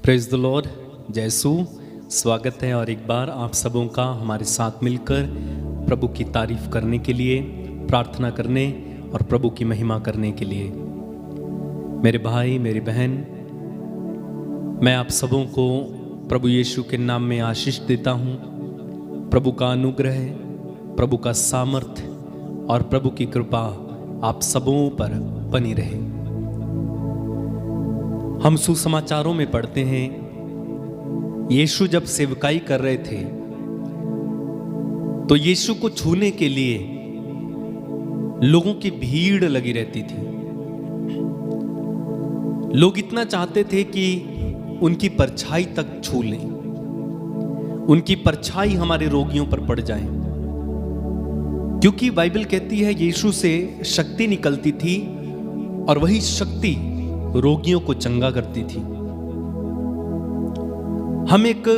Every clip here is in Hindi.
प्रेज द लॉर्ड, जय यीशु। स्वागत है और एक बार आप सबों का हमारे साथ मिलकर प्रभु की तारीफ करने के लिए, प्रार्थना करने और प्रभु की महिमा करने के लिए। मेरे भाई, मेरी बहन, मैं आप सबों को प्रभु यीशु के नाम में आशीष देता हूँ। प्रभु का अनुग्रह, प्रभु का सामर्थ्य और प्रभु की कृपा आप सबों पर बनी रहे। हम सुसमाचारों में पढ़ते हैं, यीशु जब सेवकाई कर रहे थे तो यीशु को छूने के लिए लोगों की भीड़ लगी रहती थी। लोग इतना चाहते थे कि उनकी परछाई तक छू लें, उनकी परछाई हमारे रोगियों पर पड़ जाए, क्योंकि बाइबल कहती है यीशु से शक्ति निकलती थी और वही शक्ति रोगियों को चंगा करती थी। हम एक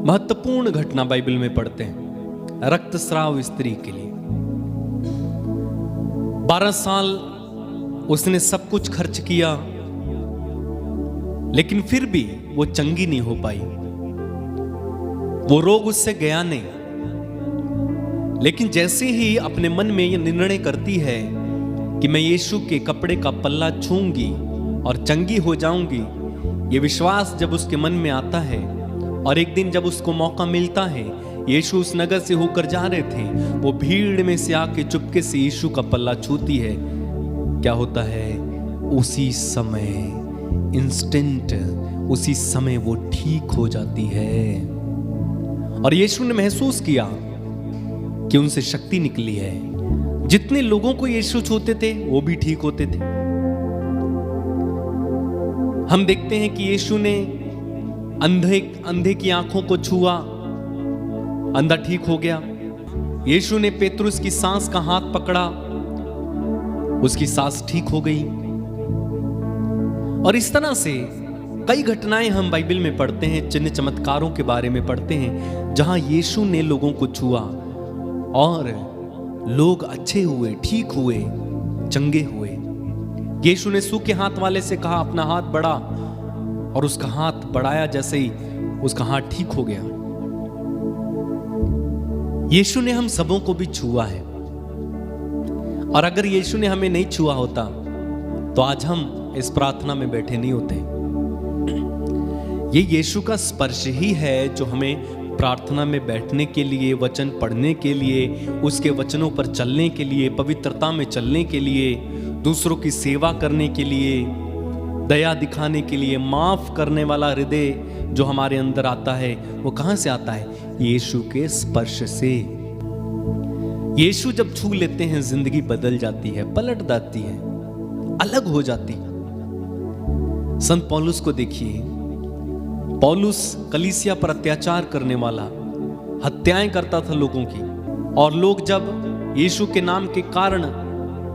महत्वपूर्ण घटना बाइबल में पढ़ते हैं, रक्तस्राव स्त्री के लिए। 12 साल उसने सब कुछ खर्च किया, लेकिन फिर भी वो चंगी नहीं हो पाई। वो रोग उससे गया नहीं। लेकिन जैसे ही अपने मन में ये निर्णय करती है कि मैं यीशु के कपड़े का पल्ला छूंगी और चंगी हो जाऊंगी, ये विश्वास जब उसके मन में आता है और एक दिन जब उसको मौका मिलता है, यीशु उस नगर से होकर जा रहे थे, वो भीड़ में से आके चुपके से यीशु का पल्ला छूती है। क्या होता है? उसी समय, इंस्टेंट, उसी समय वो ठीक हो जाती है। और यीशु ने महसूस किया कि उनसे शक्ति निकली है। जितने लोगों को यीशु छूते थे वो भी ठीक होते थे। हम देखते हैं कि यीशु ने अंधे की आंखों को छुआ, अंधा ठीक हो गया। यीशु ने पेतरुस की सांस का हाथ पकड़ा, उसकी सांस ठीक हो गई। और इस तरह से कई घटनाएं हम बाइबल में पढ़ते हैं, चिन्ह चमत्कारों के बारे में पढ़ते हैं, जहां यीशु ने लोगों को छुआ और लोग अच्छे हुए, ठीक हुए, चंगे हुए। यीशु ने सूखे हाथ वाले से कहा अपना हाथ बढ़ा, और उसका हाथ बढ़ाया, जैसे ही उसका हाथ ठीक हो गया। यीशु ने हम सबों को भी छुआ है, और अगर यीशु ने हमें नहीं छुआ होता तो आज हम इस प्रार्थना में बैठे नहीं होते। ये यीशु का स्पर्श ही है जो हमें प्रार्थना में बैठने के लिए, वचन पढ़ने के लिए, उसके वचनों पर चलने के लिए, पवित्रता में चलने के लिए, दूसरों की सेवा करने के लिए, दया दिखाने के लिए, माफ करने वाला हृदय जो हमारे अंदर आता है, वो कहां से आता है? यीशु के स्पर्श से। यीशु जब छू लेते हैं, जिंदगी बदल जाती है, पलट जाती है, अलग हो जाती है। संत पौलुस को देखिए, पौलुस कलीसिया पर अत्याचार करने वाला, हत्याएं करता था लोगों की, और लोग जब यीशु के नाम के कारण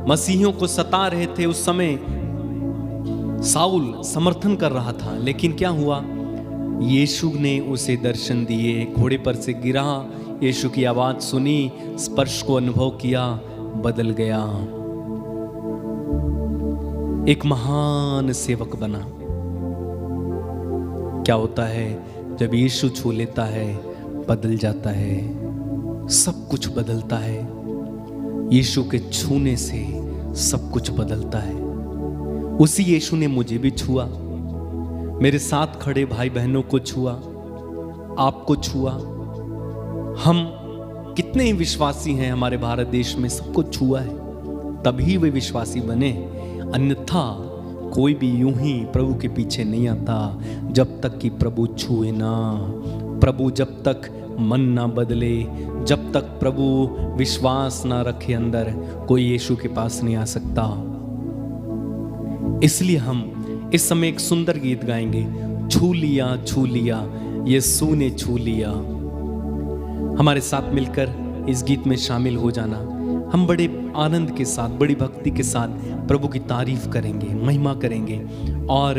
मसीहियों को सता रहे थे, उस समय साउल समर्थन कर रहा था। लेकिन क्या हुआ? यीशु ने उसे दर्शन दिए, घोड़े पर से गिरा, यीशु की आवाज सुनी, स्पर्श को अनुभव किया, बदल गया, एक महान सेवक बना। क्या होता है जब यीशु छू लेता है? बदल जाता है, सब कुछ बदलता है। यीशु के छूने से सब कुछ बदलता है। उसी यीशु ने मुझे भी छुआ, मेरे साथ खड़े भाई बहनों को छुआ, आपको छुआ। हम कितने ही विश्वासी हैं हमारे भारत देश में, सबको छुआ है, तभी वे विश्वासी बने। अन्यथा कोई भी यूं ही प्रभु के पीछे नहीं आता जब तक कि प्रभु छुए ना। प्रभु जब तक मन ना बदले, जब तक प्रभु विश्वास ना रखे अंदर, कोई यीशु के पास नहीं आ सकता। इसलिए हम इस समय एक सुंदर गीत गाएंगे, छू लिया, छू लिया, यीशु ने छू लिया। हमारे साथ मिलकर इस गीत में शामिल हो जाना। हम बड़े आनंद के साथ, बड़ी भक्ति के साथ प्रभु की तारीफ करेंगे, महिमा करेंगे, और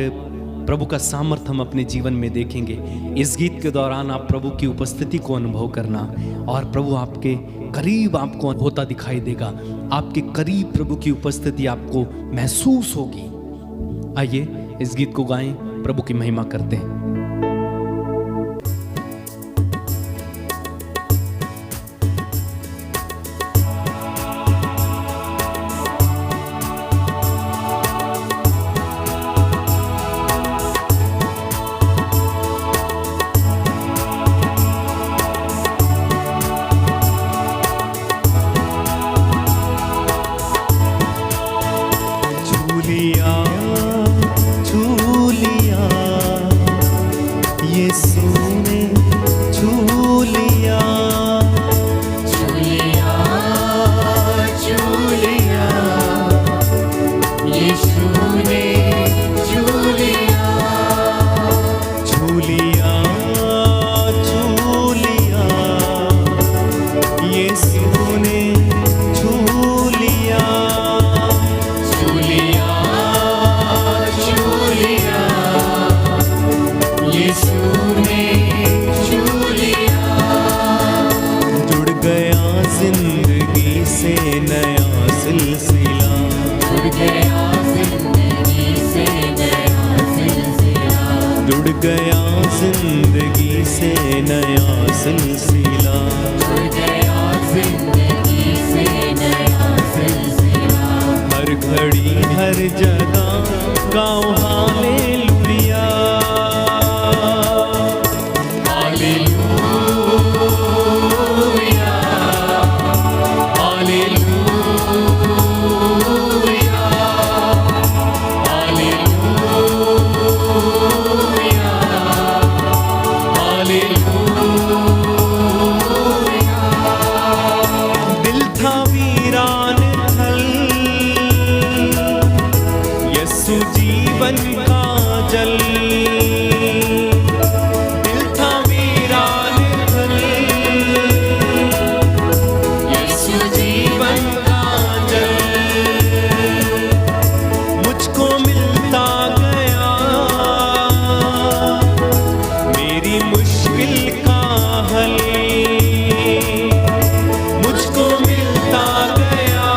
प्रभु का सामर्थ्य हम अपने जीवन में देखेंगे। इस गीत के दौरान आप प्रभु की उपस्थिति को अनुभव करना, और प्रभु आपके करीब आपको होता दिखाई देगा। आपके करीब प्रभु की उपस्थिति आपको महसूस होगी। आइए इस गीत को गाएं प्रभु की महिमा करते हैं। जिंदगी से नया सिलसिला, हर घड़ी हर जगह गाओ हालेलुया, हालेलुया, हालेलुया, जीवन का जल, दिल था वीरान थल, यीशु जीवन का जल, मुझको मिलता गया मेरी मुश्किल का हल, मुझको मिलता गया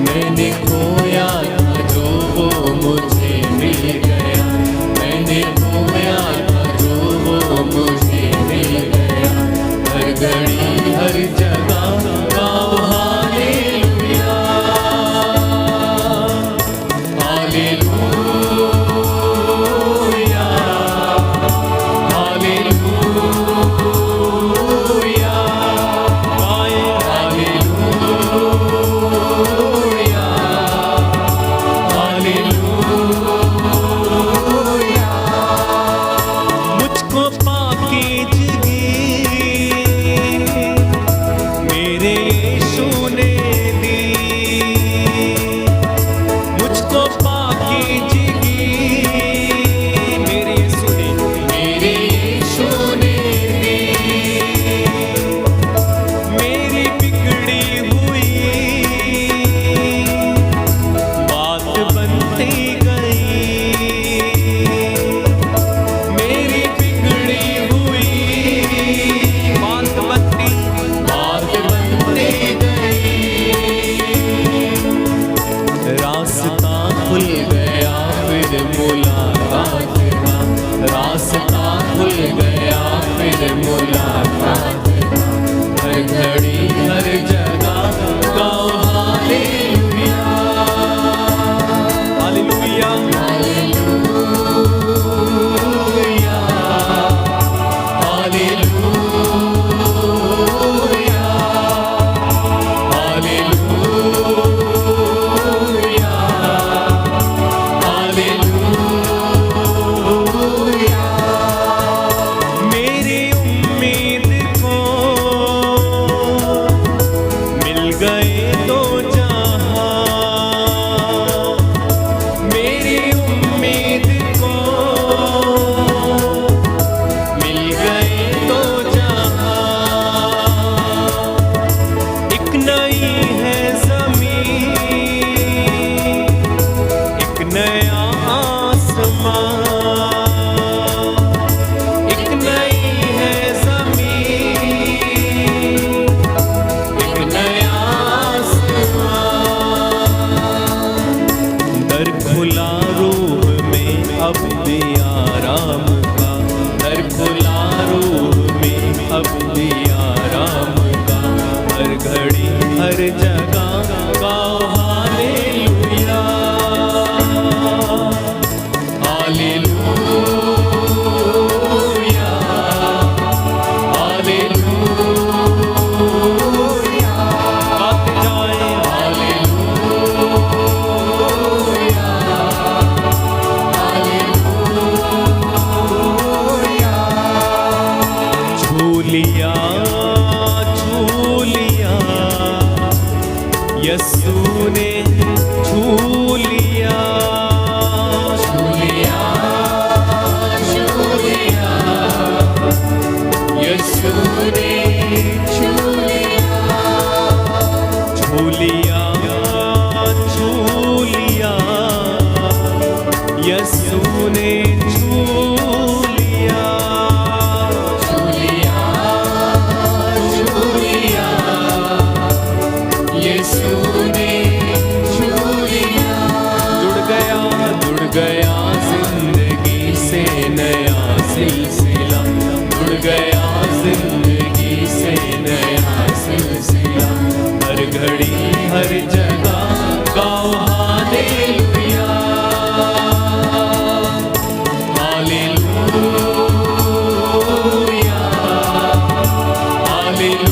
मैंने खोया था जो वो मुझे मिल गया, मैंने खोया था जो वो मुझे मिल गया, हर घड़ी हर जगह गाओ हालेलुया, हालेलुया, हालेलुया, गाए रास्ता खुल गया फिर मुलाकात, हर घड़ी हर जगह गाओ हालेलुया, हालेलुया, हालेलुया, हालेलुया, यीशु ने छू लिया, छू लिया, छू लिया, यीशु ने छू लिया। जुड़ गया जिंदगी से नया सिलसिला, जुड़ गया जिंदगी से नया सिलसिला। हर घड़ी हर जगह गाओ हालेलुया, हालेलुया, हालेलुया,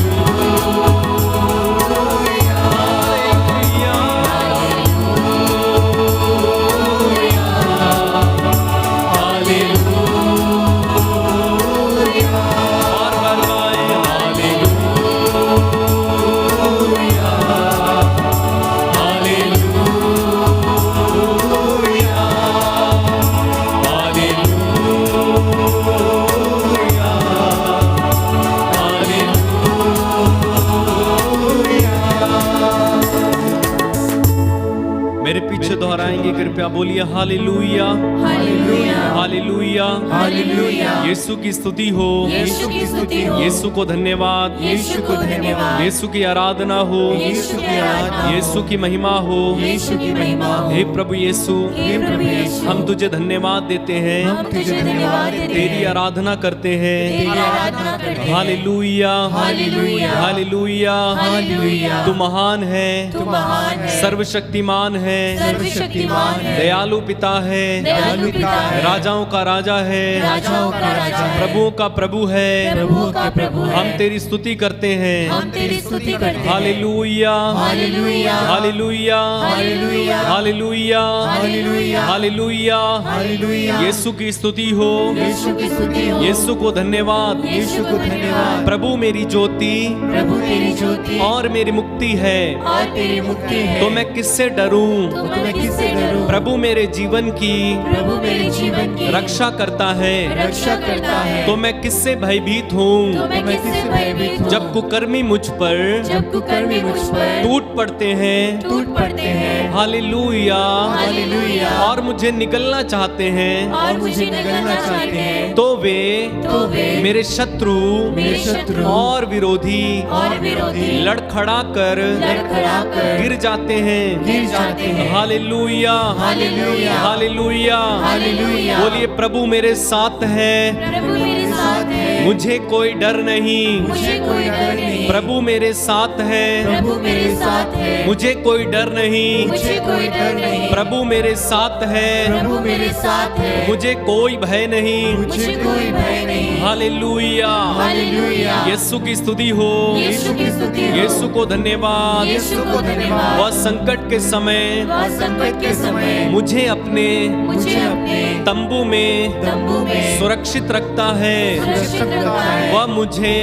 हालेलुया। बार बार गाएं हालेलुया, हालेलुया, हालेलुया, हालेलुया। मेरे पीछे दोहराएंगे, कृपया बोलिए हालेलुया, हालेलुया, हालेलुया, हालेलुया। यीशु की स्तुति हो, यीशु की स्तुति हो, यीशु को धन्यवाद, यीशु को धन्यवाद, यीशु की आराधना हो, यीशु की आराधना, यीशु की महिमा हो। यीशु की महिमा हो। हे प्रभु यीशु, हे प्रभु यीशु, हम तुझे धन्यवाद देते हैं, हम तुझे धन्यवाद देते तेरी हैं, आराधना करते हैं। तेरी आराधना करते हैं। Hallelujah, hallelujah, hallelujah, hallelujah. तू महान है, तू महान है, सर्वशक्तिमान है, सर्वशक्तिमान है, दयालु पिता है, दयालु पिता है, राजाओं का राजा है, राजाओं का राजा है, प्रभुओं का प्रभु है। प्रभुओं का प्रभु है। हम तेरी स्तुति करते हैं। हम तेरी स्तुति करते हैं। Hallelujah, hallelujah, hallelujah, hallelujah, hallelujah, hallelujah, hallelujah. Hallelujah. यीशु की स्तुति हो, यीशु की स्तुति हो, यीशु को धन्यवाद। यीशु को धन्यवाद। प्रभु मेरी ज्योति प्रभु तेरी ज्योति और मेरी मुक्ति है, और तेरी मुक्ति है। तो मैं किससे डरूं? तो मैं किससे डरूं? प्रभु मेरे जीवन की प्रभु मेरे जीवन की रक्षा करता है, रक्षा करता है। तो मैं किससे भयभीत हूँ? तो मैं किससे भयभीत हूँ? जब कुकर्मी मुझ पर जब कुकर्मी मुझ पर टूट पड़ते हैं, टूट पड़ते हैं। Hallelujah, hallelujah. और मुझे निगलना चाहते हैं, और मुझे निगलना चाहते हैं। तो वे मेरे शत्रु मेरे शत्रु और विरोधी और विरोधी लड़खड़ा कर गिर जाते हैं। गिर जाते हैं। Hallelujah, hallelujah, hallelujah, hallelujah. बोलिए प्रभु मेरे साथ है, प्रभु मेरे साथ है, मुझे कोई डर नहीं। मुझे कोई डर नहीं। प्रभु मेरे साथ है, प्रभु मेरे साथ है, मुझे कोई डर नहीं। मुझे कोई डर नहीं। प्रभु मेरे साथ है, प्रभु मेरे साथ है, मुझे कोई भय नहीं। मुझे कोई भय नहीं। Hallelujah, hallelujah. यीशु की स्तुति हो, यीशु की स्तुति हो, यीशु को धन्यवाद। यीशु को धन्यवाद। वह संकट के समय वह संकट के समय मुझे अपने तंबू में सुरक्षित रखता है। सुरक्षित रखता है। वह मुझे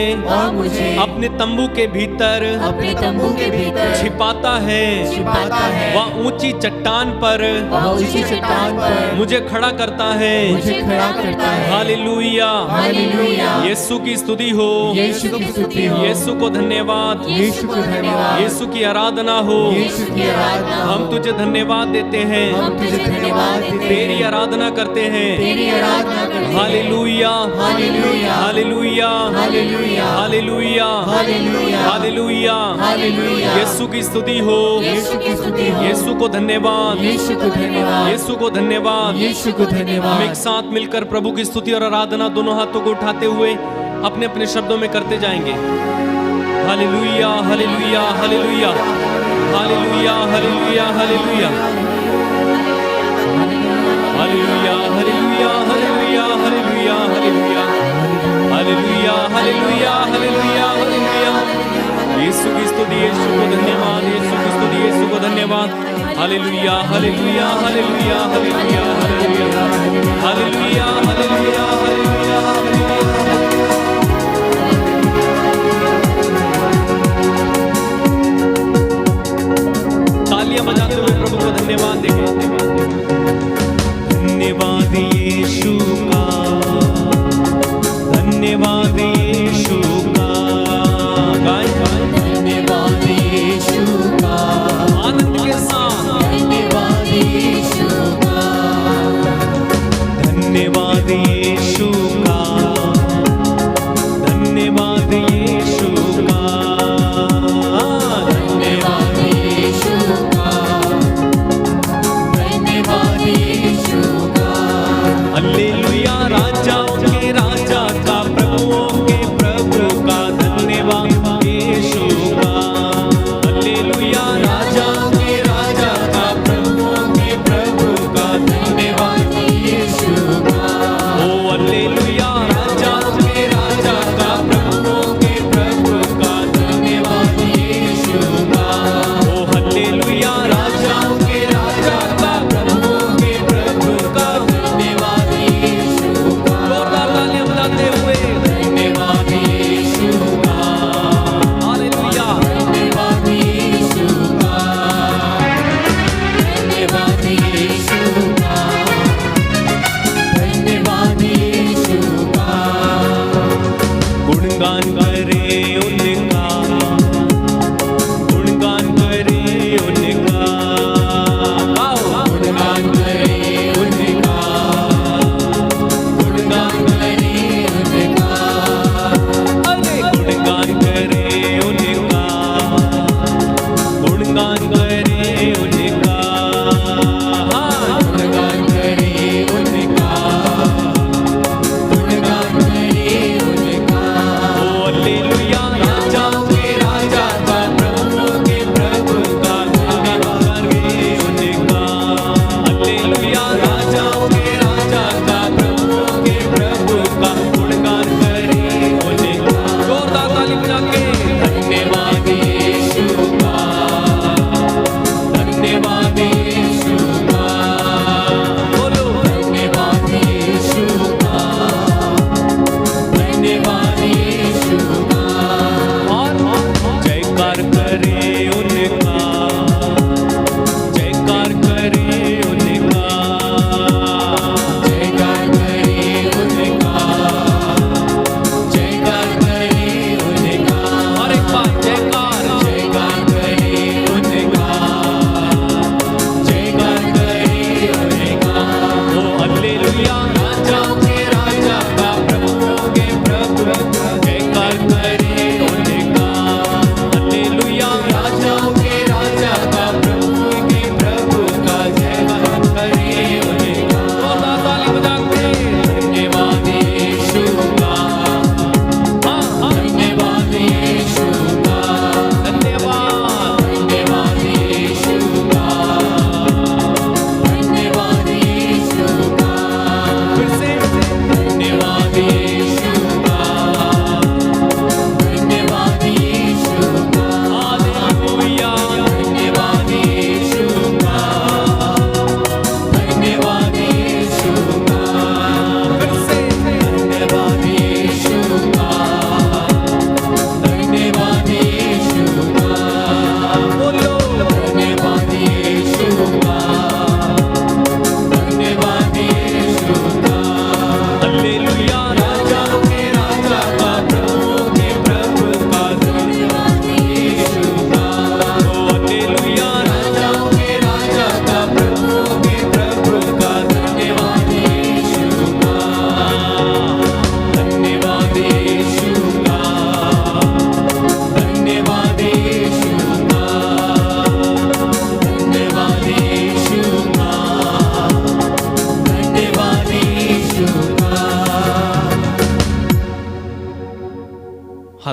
अपने तंबू के भीतर अपने तंबू के भीतर छिपाता है। छिपाता है। वह ऊंची चट्टान पर वह ऊंची चट्टान पर मुझे खड़ा करता है। मुझे खड़ा करता है। Hallelujah, hallelujah. यीशु की स्तुति हो, यीशु की स्तुति हो, यीशु को धन्यवाद, यीशु को धन्यवाद, यीशु की आराधना हो। यीशु की आराधना हो। हम तुझे धन्यवाद देते हैं, हम तुझे धन्यवाद देते हैं, तेरी आराधना करते हैं। तेरी आराधना करते हैं। Hallelujah, hallelujah, hallelujah, hallelujah, hallelujah, hallelujah, hallelujah, hallelujah. यीशु की स्तुति हो, यीशु की स्तुति हो, यीशु को धन्यवाद, यीशु को धन्यवाद, यीशु को धन्यवाद। यीशु को धन्यवाद। हम एक साथ मिलकर प्रभु की स्तुति और आराधना दोनों हाथों को उठाते हुए अपने अपने शब्दों में करते जाएंगे। Hallelujah, hallelujah, hallelujah, hallelujah, hallelujah, hallelujah, hallelujah, hallelujah, hallelujah, hallelujah, hallelujah, hallelujah, hallelujah, hallelujah, hallelujah. यीशु की स्तुति, यीशु को धन्यवाद, यीशु की स्तुति, यीशु को धन्यवाद। Hallelujah, hallelujah, hallelujah, hallelujah, hallelujah, hallelujah, hallelujah, hallelujah, hallelujah. तालियां बजाते हुए प्रभु को धन्यवाद देंगे। धन्यवाद यीशु का, धन्यवाद यीशु का, गाएं धन्यवाद यीशु का, आनंद के साथ। धन्यवाद यीशु का,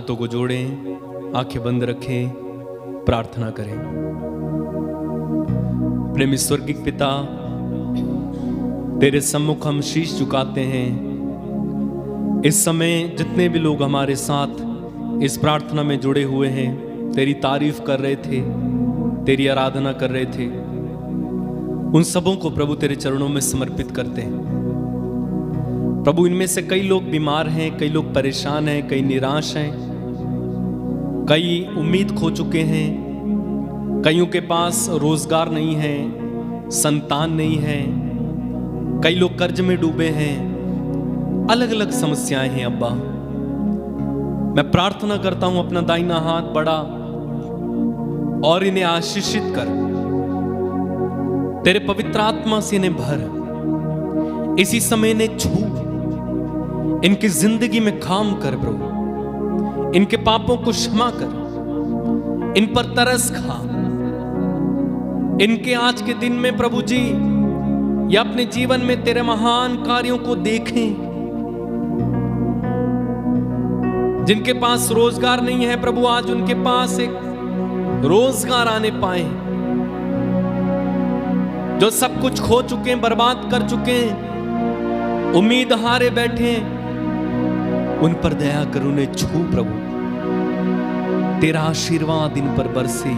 हाथों को जोड़ें, आंखें बंद रखें, प्रार्थना करें। प्रेमी स्वर्गिक पिता, तेरे सम्मुख हम शीश झुकाते हैं। इस समय जितने भी लोग हमारे साथ इस प्रार्थना में जुड़े हुए हैं, तेरी तारीफ कर रहे थे, तेरी आराधना कर रहे थे, उन सबों को प्रभु तेरे चरणों में समर्पित करते हैं। प्रभु, इनमें से कई लोग बीमार हैं, कई लोग परेशान हैं, कई निराश हैं, कई उम्मीद खो चुके हैं, कईयों के पास रोजगार नहीं है, संतान नहीं है, कई लोग कर्ज में डूबे हैं, अलग अलग समस्याएं हैं। अब्बा, मैं प्रार्थना करता हूं, अपना दाहिना हाथ बढ़ा और इन्हें आशीषित कर, तेरे पवित्र आत्मा से इन्हें भर, इसी समय इन्हें छू, इनकी जिंदगी में काम कर प्रभु, इनके पापों को क्षमा कर, इन पर तरस खा। इनके आज के दिन में प्रभु जी, या अपने जीवन में तेरे महान कार्यों को देखें। जिनके पास रोजगार नहीं है प्रभु, आज उनके पास एक रोजगार आने पाए। जो सब कुछ खो चुके हैं, बर्बाद कर चुके हैं, उम्मीद हारे बैठे, उन पर दया कर, उन्हें छू प्रभु, तेरा आशीर्वाद इन पर बरसे,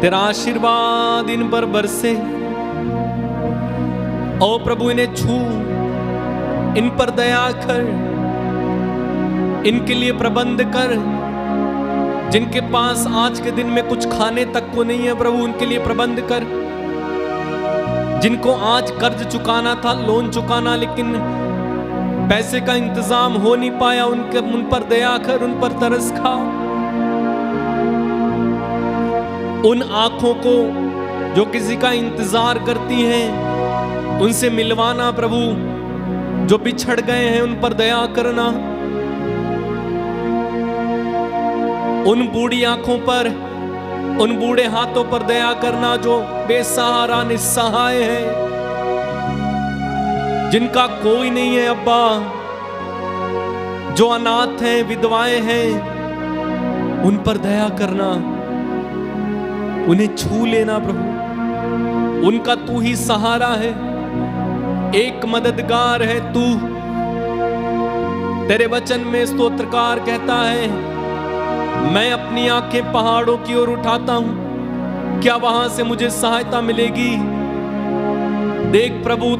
तेरा आशीर्वाद इन पर बरसे। ओ प्रभु, इन्हें छू, इन पर दया कर, इनके लिए प्रबंध कर। जिनके पास आज के दिन में कुछ खाने तक को नहीं है प्रभु, उनके लिए प्रबंध कर। जिनको आज कर्ज चुकाना था, लोन चुकाना, लेकिन पैसे का इंतजाम हो नहीं पाया, उन पर दया कर, उन पर तरस खा। उन आंखों को जो किसी का इंतजार करती हैं, उनसे मिलवाना प्रभु। जो बिछड़ गए हैं, उन पर दया करना। उन बूढ़ी आंखों पर, उन बूढ़े हाथों पर दया करना जो बेसहारा निस्सहाय है, जिनका कोई नहीं है अब्बा, जो अनाथ हैं, विधवाएं हैं, उन पर दया करना। उन्हें छू लेना प्रभु, उनका तू ही सहारा है, एक मददगार है तू। तेरे वचन में स्तोत्रकार कहता है, मैं अपनी आंखें पहाड़ों की ओर उठाता हूं, क्या वहां से मुझे सहायता मिलेगी? देख प्रभु,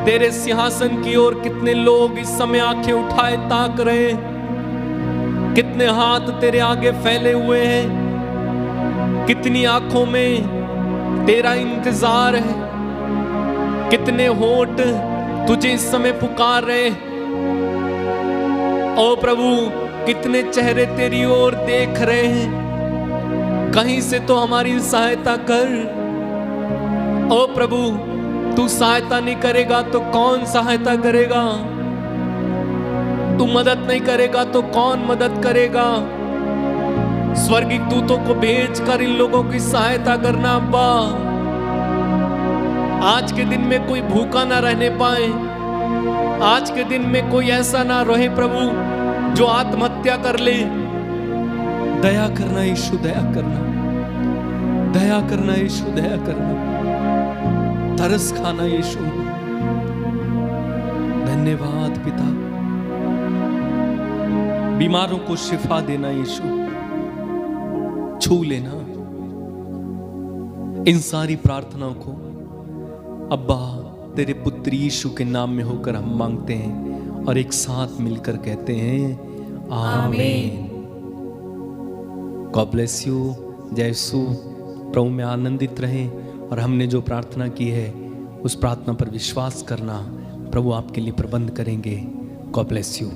तेरे सिंहासन की ओर कितने लोग इस समय आंखें उठाए ताक रहे, कितने हाथ तेरे आगे फैले हुए हैं, कितनी आंखों में तेरा इंतजार है, कितने होंठ तुझे इस समय पुकार रहे। ओ प्रभु, कितने चेहरे तेरी ओर देख रहे हैं, कहीं से तो हमारी सहायता कर। ओ प्रभु, तू सहायता नहीं करेगा तो कौन सहायता करेगा? तू मदद नहीं करेगा तो कौन मदद करेगा? स्वर्गीय दूतों को भेज कर इन लोगों की सहायता करना अब्बा। आज के दिन में कोई भूखा ना रहने पाए, आज के दिन में कोई ऐसा ना रहे प्रभु जो आत्महत्या कर ले। दया करना यीशु, दया करना, दया करना यीशु, दया करना, तरस खाना यीशु। धन्यवाद पिता, बीमारों को शिफा देना यीशु, छू लेना। इन सारी प्रार्थनाओं को अब्बा तेरे पुत्र यीशु के नाम में होकर हम मांगते हैं और एक साथ मिलकर कहते हैं आमीन। God bless you. जय यीशु। प्रभु में आनंदित रहें और हमने जो प्रार्थना की है उस प्रार्थना पर विश्वास करना, प्रभु आपके लिए प्रबंध करेंगे। God bless you.